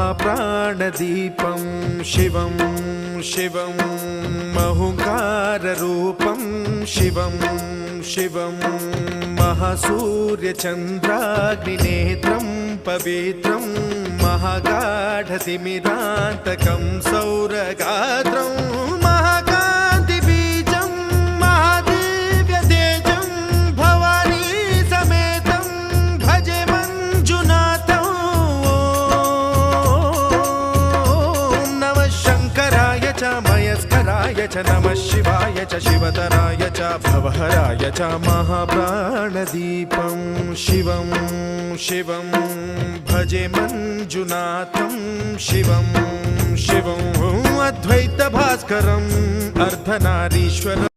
महाप्राणदीपं शिवं शिवं महुकाररूपं शिवं शिवं महासूर्यचन्द्राग्निनेत्रं पवित्रं महागाढतिमिरान्तकं सौरगात्रं महाकान्तिबीजं महादिव्यतेजं भवानी समेतं भजे मञ्जुनाथं। ॐ नमः शङ्कराय च मयस्कराय च नमः शिवाय च शिवतराय च भवहराय च महाप्राणदीपं शिवं शिवं भजे मञ्जुनाथं शिवं शिवं अद्वैतभास्करम् अर्धनारीश्वरम्।